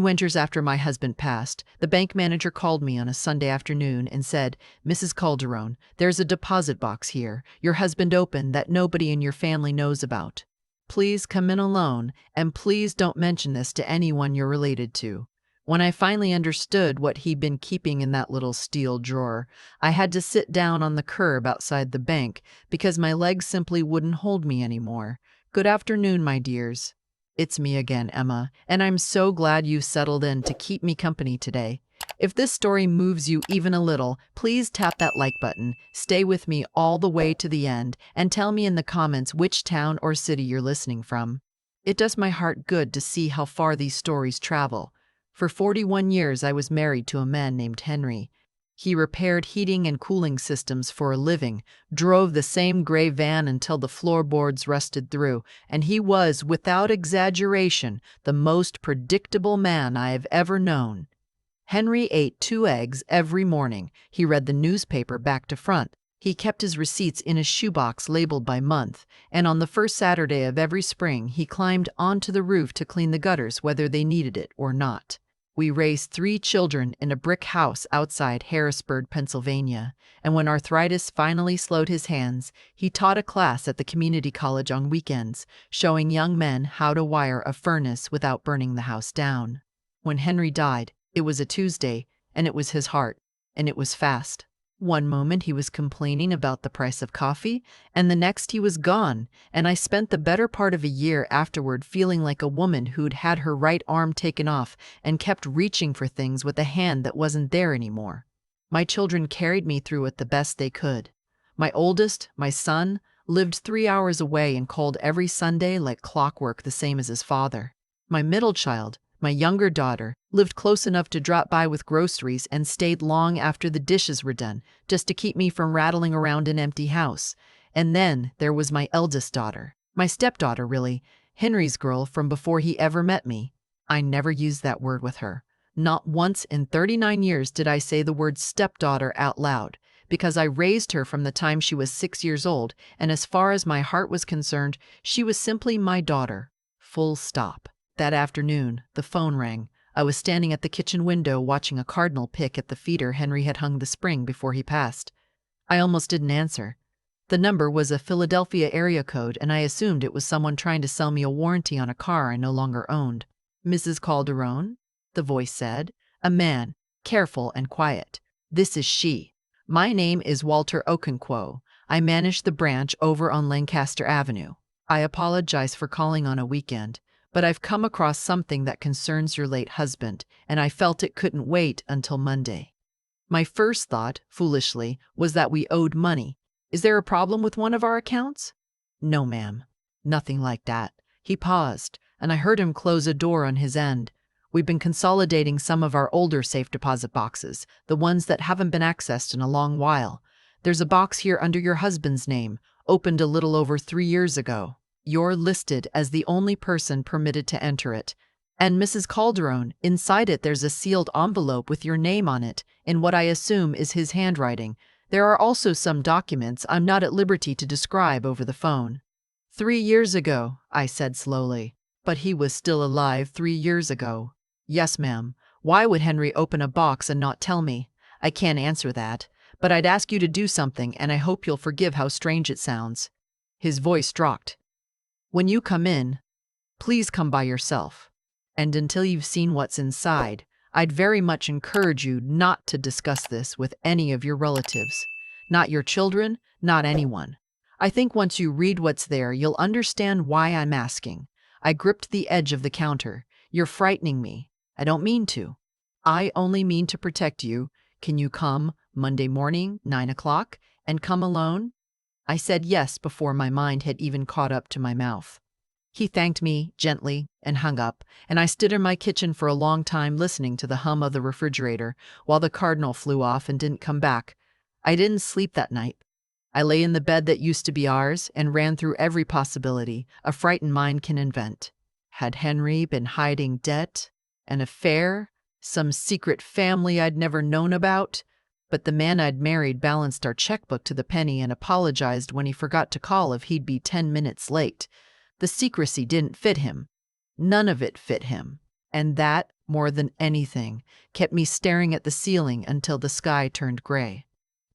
Winters after my husband passed, the bank manager called me on a Sunday afternoon and said, "Mrs. Calderon, there's a deposit box here your husband opened that nobody in your family knows about. Please come in alone, and please don't mention this to anyone you're related to." When I finally understood what he'd been keeping in that little steel drawer, I had to sit down on the curb outside the bank because my legs simply wouldn't hold me anymore. "Good afternoon, my dears. It's me again, Emma, and I'm so glad you settled in to keep me company today. If this story moves you even a little, please tap that like button, stay with me all the way to the end, and tell me in the comments which town or city you're listening from. It does my heart good to see how far these stories travel. For 41 years, I was married to a man named Henry. He repaired heating and cooling systems for a living, drove the same gray van until the floorboards rusted through, and he was, without exaggeration, the most predictable man I have ever known. Henry ate 2 eggs every morning. He read the newspaper back to front. He kept his receipts in a shoebox labeled by month, and on the first Saturday of every spring, he climbed onto the roof to clean the gutters whether they needed it or not. We raised 3 children in a brick house outside Harrisburg, Pennsylvania, and when arthritis finally slowed his hands, he taught a class at the community college on weekends, showing young men how to wire a furnace without burning the house down. When Henry died, it was a Tuesday, and it was his heart, and it was fast. One moment he was complaining about the price of coffee, and the next he was gone, and I spent the better part of a year afterward feeling like a woman who'd had her right arm taken off and kept reaching for things with a hand that wasn't there anymore. My children carried me through it the best they could. My oldest, my son, lived 3 hours away and called every Sunday like clockwork, the same as his father. My middle child, my younger daughter, lived close enough to drop by with groceries and stayed long after the dishes were done, just to keep me from rattling around an empty house. And then there was my eldest daughter, my stepdaughter really, Henry's girl from before he ever met me. I never used that word with her. Not once in 39 years did I say the word stepdaughter out loud, because I raised her from the time she was 6 years old, and as far as my heart was concerned, she was simply my daughter. Full stop. That afternoon, the phone rang. I was standing at the kitchen window watching a cardinal pick at the feeder Henry had hung the spring before he passed. I almost didn't answer. The number was a Philadelphia area code, and I assumed it was someone trying to sell me a warranty on a car I no longer owned. "Mrs. Calderon?" the voice said. A man, careful and quiet. "This is she. My name is Walter Okonkwo. I manage the branch over on Lancaster Avenue. I apologize for calling on a weekend, but I've come across something that concerns your late husband, and I felt it couldn't wait until Monday." My first thought, foolishly, was that we owed money. "Is there a problem with one of our accounts?" "No, ma'am. Nothing like that." He paused, and I heard him close a door on his end. "We've been consolidating some of our older safe deposit boxes, the ones that haven't been accessed in a long while. There's a box here under your husband's name, opened a little over 3 years ago. You're listed as the only person permitted to enter it. And Mrs. Calderon, inside it there's a sealed envelope with your name on it, in what I assume is his handwriting. There are also some documents I'm not at liberty to describe over the phone." 3 years ago," I said slowly. "But he was still alive 3 years ago." "Yes, ma'am. Why would Henry open a box and not tell me? I can't answer that, but I'd ask you to do something, and I hope you'll forgive how strange it sounds." His voice dropped. "When you come in, please come by yourself. And until you've seen what's inside, I'd very much encourage you not to discuss this with any of your relatives. Not your children, not anyone. I think once you read what's there, you'll understand why I'm asking." I gripped the edge of the counter. "You're frightening me. I don't mean to. I only mean to protect you. Can you come Monday morning, 9 o'clock, and come alone?" I said yes before my mind had even caught up to my mouth. He thanked me gently and hung up, and I stood in my kitchen for a long time listening to the hum of the refrigerator while the cardinal flew off and didn't come back. I didn't sleep that night. I lay in the bed that used to be ours and ran through every possibility a frightened mind can invent. Had Henry been hiding debt, an affair, some secret family I'd never known about? But the man I'd married balanced our checkbook to the penny and apologized when he forgot to call if he'd be 10 minutes late. The secrecy didn't fit him. None of it fit him. And that more than anything, kept me staring at the ceiling until the sky turned gray.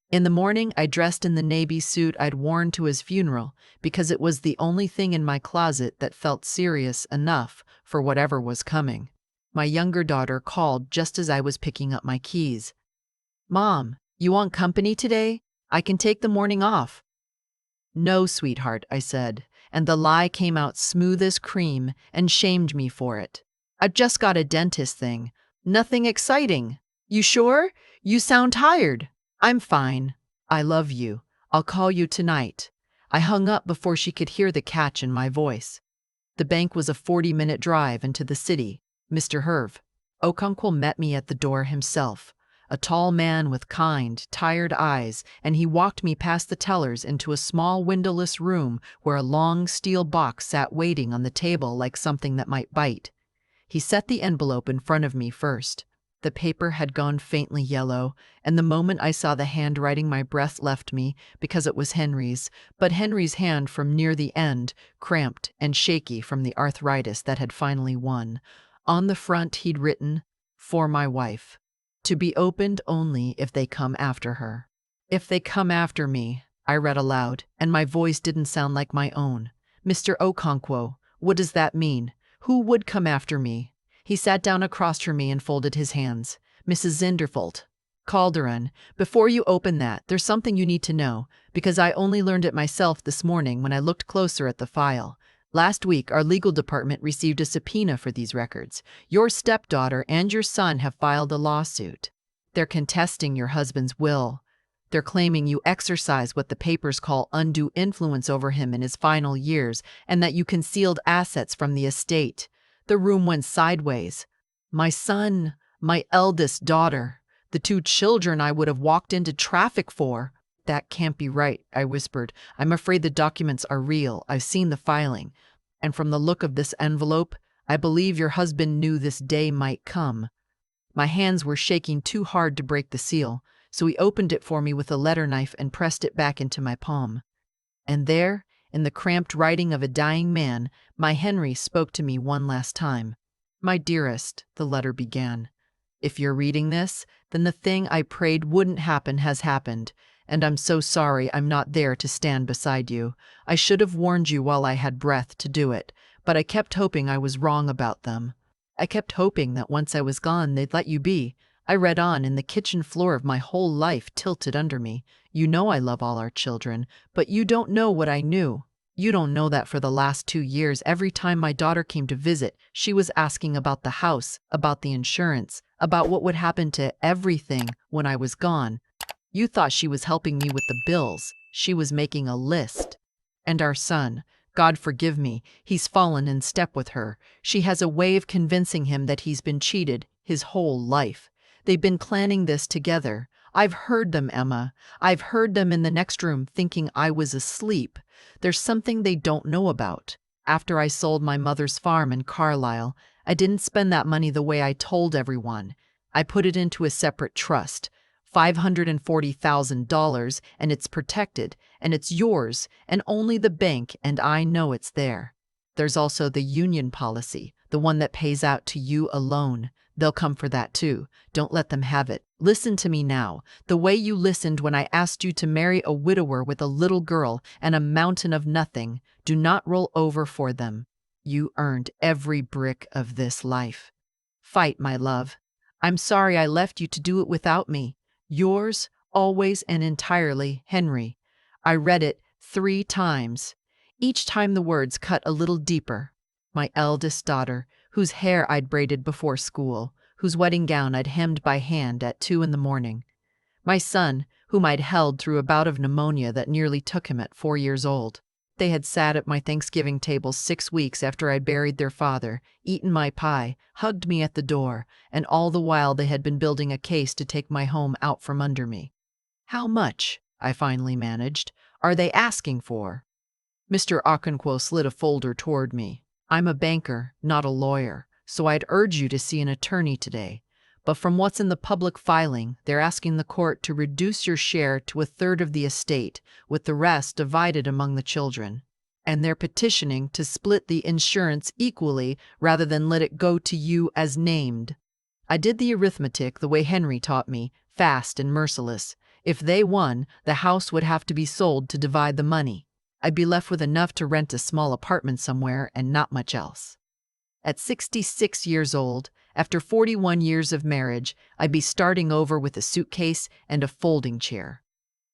In the morning, I dressed in the navy suit I'd worn to his funeral because it was the only thing in my closet that felt serious enough for whatever was coming. My younger daughter called just as I was picking up my keys. "Mom, you want company today? I can take the morning off." "No, sweetheart," I said, and the lie came out smooth as cream and shamed me for it. "I've just got a dentist thing. Nothing exciting." "You sure? You sound tired." "I'm fine. I love you. I'll call you tonight." I hung up before she could hear the catch in my voice. The bank was a 40-minute drive into the city. Mr. Herve Okonkwo met me at the door himself, a tall man with kind, tired eyes, and he walked me past the tellers into a small windowless room where a long steel box sat waiting on the table like something that might bite. He set the envelope in front of me first. The paper had gone faintly yellow, and the moment I saw the handwriting my breath left me because it was Henry's, but Henry's hand from near the end, cramped and shaky from the arthritis that had finally won. On the front he'd written, "For my wife. To be opened only if they come after her." "If they come after me," I read aloud, and my voice didn't sound like my own. "Mr. Okonkwo, what does that mean? Who would come after me?" He sat down across from me and folded his hands. "Mrs. Zinderfeld. Calderon, before you open that, there's something you need to know, because I only learned it myself this morning when I looked closer at the file. Last week, our legal department received a subpoena for these records. Your stepdaughter and your son have filed a lawsuit. They're contesting your husband's will. They're claiming you exercised what the papers call undue influence over him in his final years, and that you concealed assets from the estate." The room went sideways. My son, my eldest daughter, the two children I would have walked into traffic for. "That can't be right," I whispered. "I'm afraid the documents are real. I've seen the filing. And from the look of this envelope, I believe your husband knew this day might come." My hands were shaking too hard to break the seal, so he opened it for me with a letter knife and pressed it back into my palm. And there, in the cramped writing of a dying man, my Henry spoke to me one last time. "My dearest," the letter began, "if you're reading this, then the thing I prayed wouldn't happen has happened, and I'm so sorry I'm not there to stand beside you. I should have warned you while I had breath to do it, but I kept hoping I was wrong about them. I kept hoping that once I was gone they'd let you be." I read on, in the kitchen floor of my whole life tilted under me. "You know I love all our children, but you don't know what I knew. You don't know that for the last 2 years, every time my daughter came to visit, she was asking about the house, about the insurance, about what would happen to everything when I was gone. You thought she was helping me with the bills. She was making a list. And our son, God forgive me, he's fallen in step with her. She has a way of convincing him that he's been cheated his whole life. They've been planning this together. I've heard them, Emma. I've heard them in the next room thinking I was asleep. There's something they don't know about. After I sold my mother's farm in Carlisle, I didn't spend that money the way I told everyone. I put it into a separate trust, $540,000, and it's protected, and it's yours, and only the bank and I know it's there. There's also the union policy, the one that pays out to you alone. They'll come for that too. Don't let them have it. Listen to me now, the way you listened when I asked you to marry a widower with a little girl and a mountain of nothing. Do not roll over for them. You earned every brick of this life. Fight, my love. I'm sorry I left you to do it without me. Yours, always and entirely, Henry." I read it 3 times. Each time the words cut a little deeper. My eldest daughter, whose hair I'd braided before school, whose wedding gown I'd hemmed by hand at 2 in the morning. My son, whom I'd held through a bout of pneumonia that nearly took him at 4 years old. They had sat at my Thanksgiving table 6 weeks after I'd buried their father, eaten my pie, hugged me at the door, and all the while they had been building a case to take my home out from under me. "How much," I finally managed, "are they asking for?" Mr. Okonkwo slid a folder toward me. "I'm a banker, not a lawyer, so I'd urge you to see an attorney today. But from what's in the public filing, they're asking the court to reduce your share to 1/3 of the estate, with the rest divided among the children. And they're petitioning to split the insurance equally rather than let it go to you as named." I did the arithmetic the way Henry taught me, fast and merciless. If they won, the house would have to be sold to divide the money. I'd be left with enough to rent a small apartment somewhere and not much else. At 66 years old, after 41 years of marriage, I'd be starting over with a suitcase and a folding chair.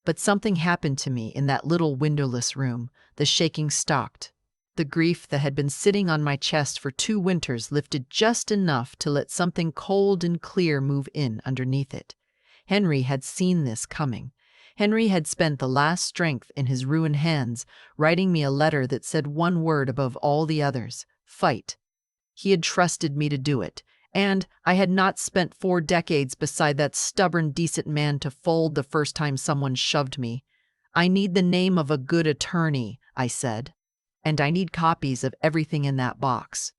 But something happened to me in that little windowless room. The shaking stopped. The grief that had been sitting on my chest for 2 winters lifted just enough to let something cold and clear move in underneath it. Henry had seen this coming. Henry had spent the last strength in his ruined hands, writing me a letter that said one word above all the others: fight. He had trusted me to do it, and I had not spent 4 decades beside that stubborn, decent man to fold the first time someone shoved me. I need the name of a good attorney, I said, and I need copies of everything in that box.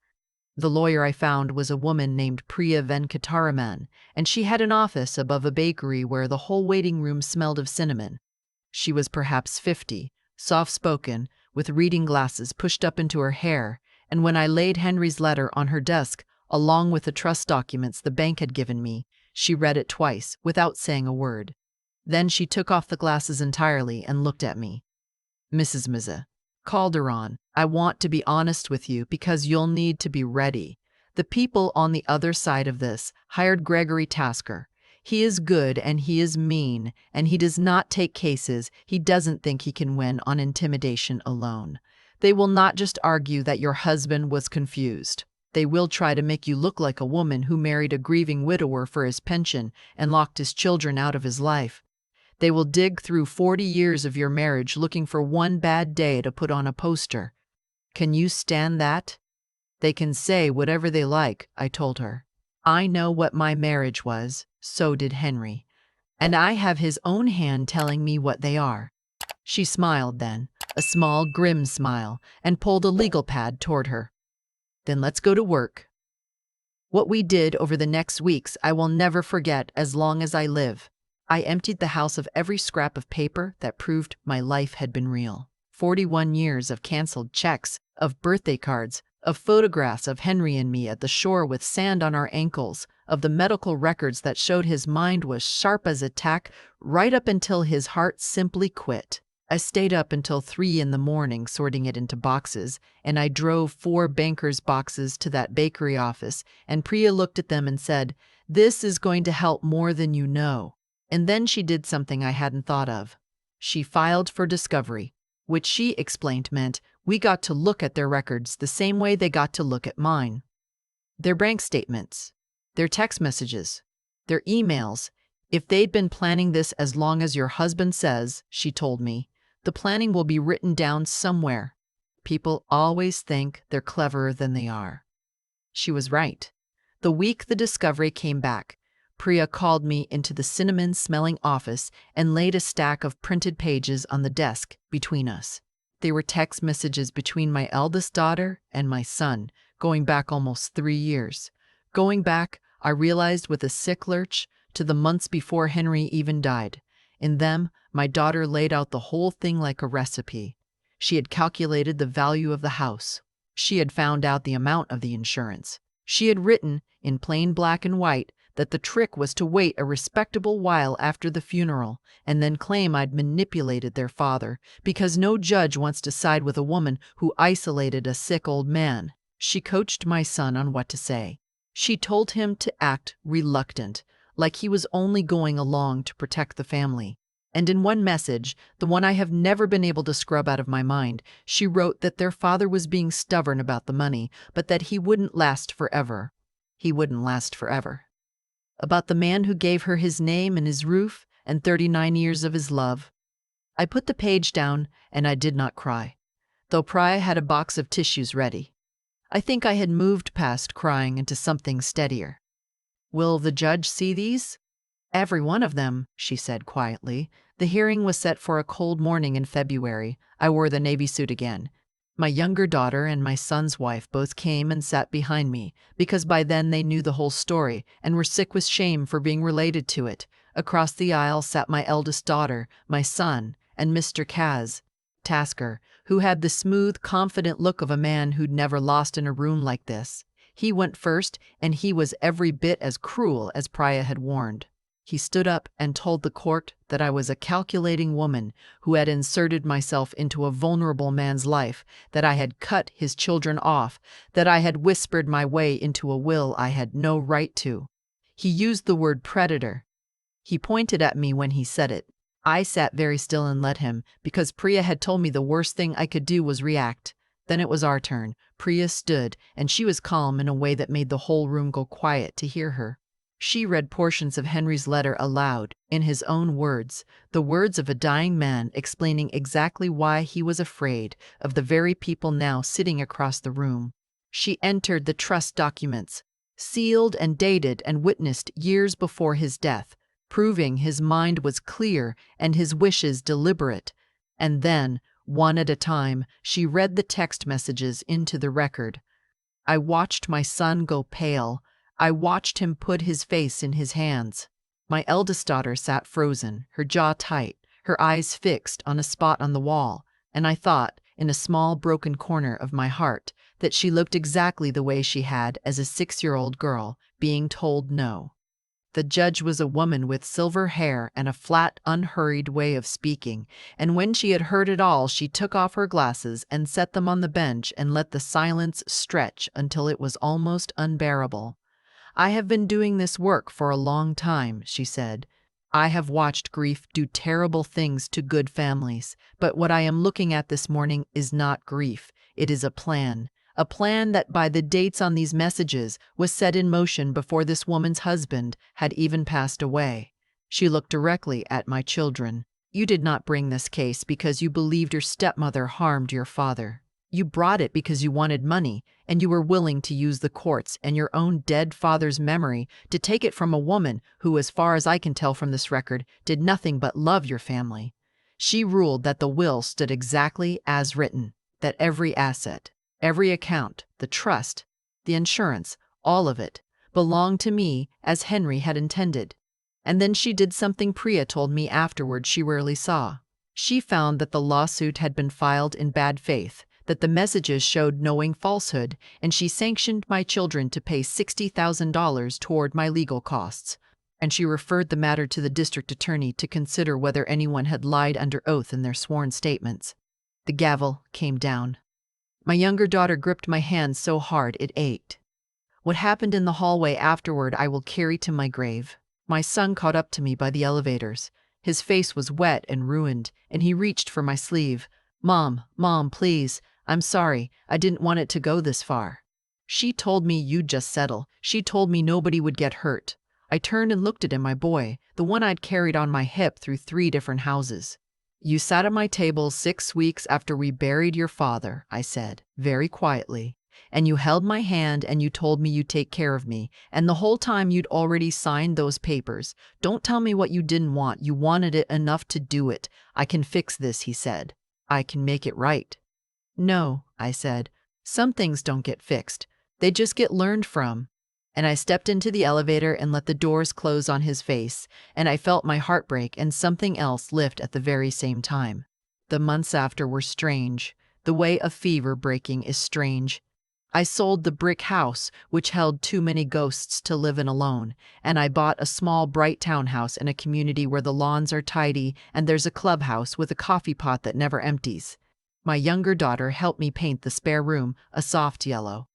The lawyer I found was a woman named Priya Venkataraman, and she had an office above a bakery where the whole waiting room smelled of cinnamon. She was perhaps 50, soft-spoken, with reading glasses pushed up into her hair, and when I laid Henry's letter on her desk, along with the trust documents the bank had given me, she read it twice, without saying a word. Then she took off the glasses entirely and looked at me. "Mrs. Calderon, I want to be honest with you because you'll need to be ready. The people on the other side of this hired Gregory Tasker. He is good and he is mean, and he does not take cases he doesn't think he can win on intimidation alone. They will not just argue that your husband was confused. They will try to make you look like a woman who married a grieving widower for his pension and locked his children out of his life. They will dig through 40 years of your marriage looking for one bad day to put on a poster. Can you stand that?" "They can say whatever they like," I told her. "I know what my marriage was, so did Henry. And I have his own hand telling me what they are." She smiled then, a small, grim smile, and pulled a legal pad toward her. "Then let's go to work." What we did over the next weeks I will never forget as long as I live. I emptied the house of every scrap of paper that proved my life had been real. 41 years of canceled checks, of birthday cards, of photographs of Henry and me at the shore with sand on our ankles, of the medical records that showed his mind was sharp as a tack right up until his heart simply quit. I stayed up until 3 in the morning sorting it into boxes, and I drove 4 bankers' boxes to that bakery office, and Priya looked at them and said, "This is going to help more than you know." And then she did something I hadn't thought of. She filed for discovery, which she explained meant we got to look at their records the same way they got to look at mine. Their bank statements, their text messages, their emails. "If they'd been planning this as long as your husband says," she told me, "the planning will be written down somewhere. People always think they're cleverer than they are." She was right. The week the discovery came back, Priya called me into the cinnamon-smelling office and laid a stack of printed pages on the desk between us. They were text messages between my eldest daughter and my son, going back almost 3 years. Going back, I realized with a sick lurch, to the months before Henry even died. In them, my daughter laid out the whole thing like a recipe. She had calculated the value of the house. She had found out the amount of the insurance. She had written, in plain black and white, that the trick was to wait a respectable while after the funeral and then claim I'd manipulated their father, because no judge wants to side with a woman who isolated a sick old man. She coached my son on what to say. She told him to act reluctant, like he was only going along to protect the family. And in one message, the one I have never been able to scrub out of my mind, she wrote that their father was being stubborn about the money, but that he wouldn't last forever. He wouldn't last forever. About the man who gave her his name and his roof and 39 years of his love. I put the page down, and I did not cry, though Priya had a box of tissues ready. I think I had moved past crying into something steadier. "Will the judge see these?" "Every one of them," she said quietly. The hearing was set for a cold morning in February. I wore the navy suit again. My younger daughter and my son's wife both came and sat behind me, because by then they knew the whole story and were sick with shame for being related to it. Across the aisle sat my eldest daughter, my son, and Mr. Tasker, who had the smooth, confident look of a man who'd never lost in a room like this. He went first, and he was every bit as cruel as Priya had warned. He stood up and told the court that I was a calculating woman who had inserted myself into a vulnerable man's life, that I had cut his children off, that I had whispered my way into a will I had no right to. He used the word predator. He pointed at me when he said it. I sat very still and let him, because Priya had told me the worst thing I could do was react. Then it was our turn. Priya stood, and she was calm in a way that made the whole room go quiet to hear her. She read portions of Henry's letter aloud, in his own words, the words of a dying man explaining exactly why he was afraid of the very people now sitting across the room. She entered the trust documents, sealed and dated and witnessed years before his death, proving his mind was clear and his wishes deliberate. And then, one at a time, she read the text messages into the record. I watched my son go pale. I watched him put his face in his hands. My eldest daughter sat frozen, her jaw tight, her eyes fixed on a spot on the wall, and I thought, in a small broken corner of my heart, that she looked exactly the way she had as a 6-year-old girl, being told no. The judge was a woman with silver hair and a flat, unhurried way of speaking, and when she had heard it all, she took off her glasses and set them on the bench and let the silence stretch until it was almost unbearable. I have been doing this work for a long time, she said. I have watched grief do terrible things to good families, but what I am looking at this morning is not grief. It is a plan that by the dates on these messages was set in motion before this woman's husband had even passed away. She looked directly at my children. You did not bring this case because you believed your stepmother harmed your father. You brought it because you wanted money, and you were willing to use the courts and your own dead father's memory to take it from a woman who, as far as I can tell from this record, did nothing but love your family. She ruled that the will stood exactly as written, that every asset, every account, the trust, the insurance, all of it, belonged to me as Henry had intended. And then she did something Priya told me afterward she rarely saw. She found that the lawsuit had been filed in bad faith, that the messages showed knowing falsehood, and she sanctioned my children to pay $60,000 toward my legal costs. And she referred the matter to the district attorney to consider whether anyone had lied under oath in their sworn statements. The gavel came down. My younger daughter gripped my hand so hard it ached. What happened in the hallway afterward I will carry to my grave. My son caught up to me by the elevators. His face was wet and ruined, and he reached for my sleeve. Mom, please. I'm sorry. I didn't want it to go this far. She told me you'd just settle. She told me nobody would get hurt. I turned and looked at him, my boy, the one I'd carried on my hip through 3 different houses. You sat at my table 6 weeks after we buried your father, I said, very quietly. And you held my hand and you told me you'd take care of me. And the whole time you'd already signed those papers. Don't tell me what you didn't want. You wanted it enough to do it. I can fix this, he said. I can make it right. No, I said. Some things don't get fixed. They just get learned from. And I stepped into the elevator and let the doors close on his face, and I felt my heart break and something else lift at the very same time. The months after were strange. The way of fever breaking is strange. I sold the brick house, which held too many ghosts to live in alone, and I bought a small bright townhouse in a community where the lawns are tidy and there's a clubhouse with a coffee pot that never empties. My younger daughter helped me paint the spare room a soft yellow.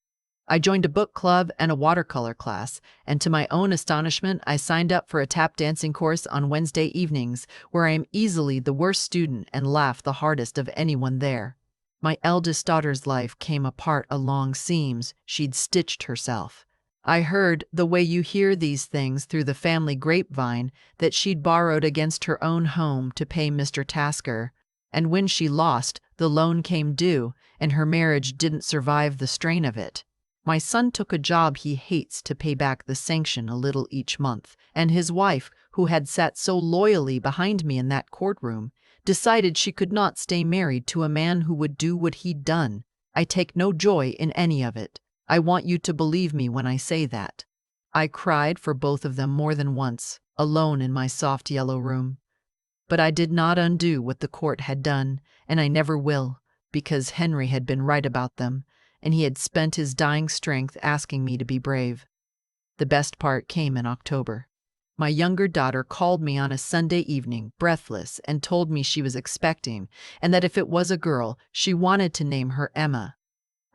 I joined a book club and a watercolor class, and to my own astonishment, I signed up for a tap dancing course on Wednesday evenings, where I am easily the worst student and laugh the hardest of anyone there. My eldest daughter's life came apart along seams she'd stitched herself. I heard, the way you hear these things through the family grapevine, that she'd borrowed against her own home to pay Mr. Tasker, and when she lost, the loan came due, and her marriage didn't survive the strain of it. My son took a job he hates to pay back the sanction a little each month, and his wife, who had sat so loyally behind me in that courtroom, decided she could not stay married to a man who would do what he'd done. I take no joy in any of it. I want you to believe me when I say that. I cried for both of them more than once, alone in my soft yellow room. But I did not undo what the court had done, and I never will, because Henry had been right about them, and he had spent his dying strength asking me to be brave. The best part came in October. My younger daughter called me on a Sunday evening, breathless, and told me she was expecting, and that if it was a girl, she wanted to name her Emma,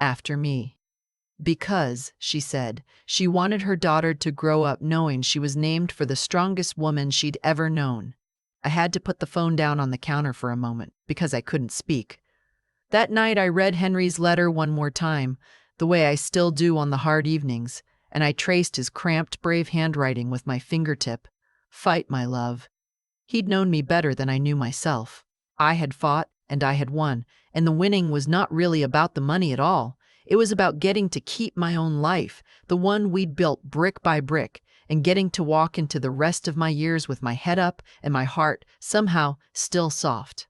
after me. Because, she said, she wanted her daughter to grow up knowing she was named for the strongest woman she'd ever known. I had to put the phone down on the counter for a moment, because I couldn't speak. That night I read Henry's letter one more time, the way I still do on the hard evenings, and I traced his cramped, brave handwriting with my fingertip. Fight, my love. He'd known me better than I knew myself. I had fought, and I had won, and the winning was not really about the money at all. It was about getting to keep my own life, the one we'd built brick by brick, and getting to walk into the rest of my years with my head up and my heart, somehow, still soft.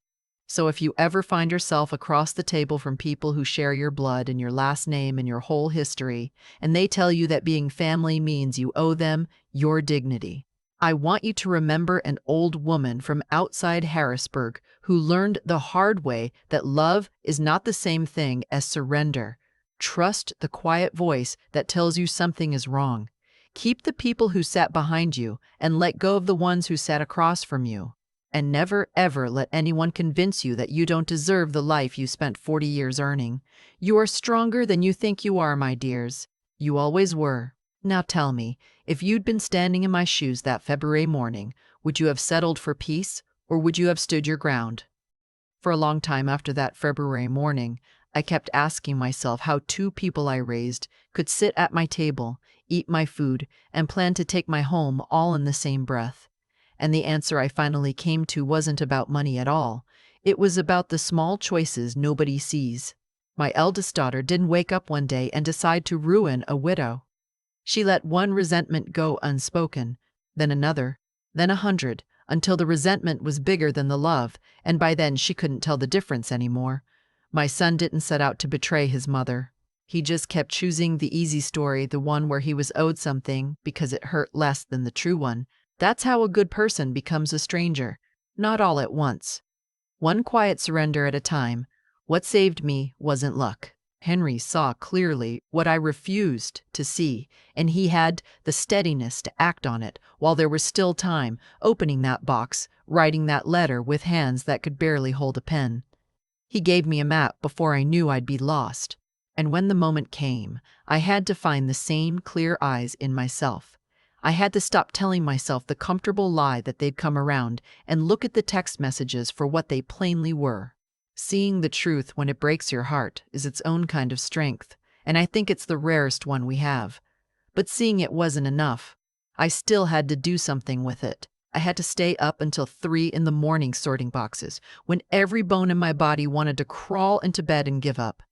So if you ever find yourself across the table from people who share your blood and your last name and your whole history, and they tell you that being family means you owe them your dignity, I want you to remember an old woman from outside Harrisburg who learned the hard way that love is not the same thing as surrender. Trust the quiet voice that tells you something is wrong. Keep the people who sat behind you and let go of the ones who sat across from you. And never, ever let anyone convince you that you don't deserve the life you spent 40 years earning. You are stronger than you think you are, my dears. You always were. Now tell me, if you'd been standing in my shoes that February morning, would you have settled for peace, or would you have stood your ground? For a long time after that February morning, I kept asking myself how two people I raised could sit at my table, eat my food, and plan to take my home all in the same breath. And the answer I finally came to wasn't about money at all. It was about the small choices nobody sees. My eldest daughter didn't wake up one day and decide to ruin a widow. She let one resentment go unspoken, then another, then 100, until the resentment was bigger than the love, and by then she couldn't tell the difference anymore. My son didn't set out to betray his mother. He just kept choosing the easy story, the one where he was owed something because it hurt less than the true one. That's how a good person becomes a stranger, not all at once. One quiet surrender at a time. What saved me wasn't luck. Henry saw clearly what I refused to see, and he had the steadiness to act on it while there was still time, opening that box, writing that letter with hands that could barely hold a pen. He gave me a map before I knew I'd be lost, and when the moment came, I had to find the same clear eyes in myself. I had to stop telling myself the comfortable lie that they'd come around and look at the text messages for what they plainly were. Seeing the truth when it breaks your heart is its own kind of strength, and I think it's the rarest one we have. But seeing it wasn't enough. I still had to do something with it. I had to stay up until 3 in the morning sorting boxes, when every bone in my body wanted to crawl into bed and give up.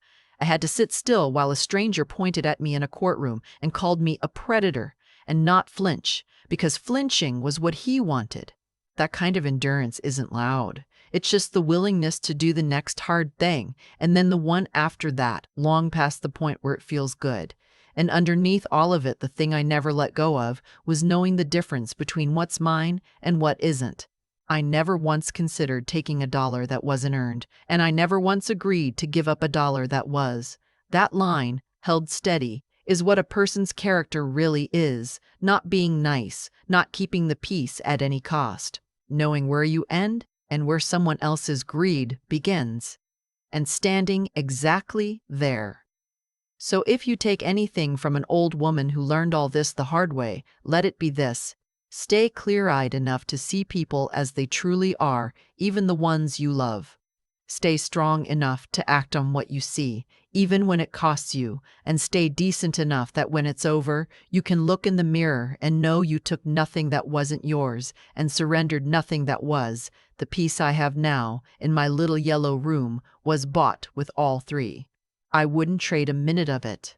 I had to sit still while a stranger pointed at me in a courtroom and called me a predator, and not flinch, because flinching was what he wanted. That kind of endurance isn't loud. It's just the willingness to do the next hard thing, and then the one after that, long past the point where it feels good. And underneath all of it, the thing I never let go of was knowing the difference between what's mine and what isn't. I never once considered taking a dollar that wasn't earned, and I never once agreed to give up a dollar that was. That line, held steady, is what a person's character really is, not being nice, not keeping the peace at any cost, knowing where you end and where someone else's greed begins, and standing exactly there. So if you take anything from an old woman who learned all this the hard way, let it be this: stay clear-eyed enough to see people as they truly are, even the ones you love. Stay strong enough to act on what you see, even when it costs you, and stay decent enough that when it's over, you can look in the mirror and know you took nothing that wasn't yours and surrendered nothing that was. The peace I have now, in my little yellow room, was bought with all 3. I wouldn't trade a minute of it.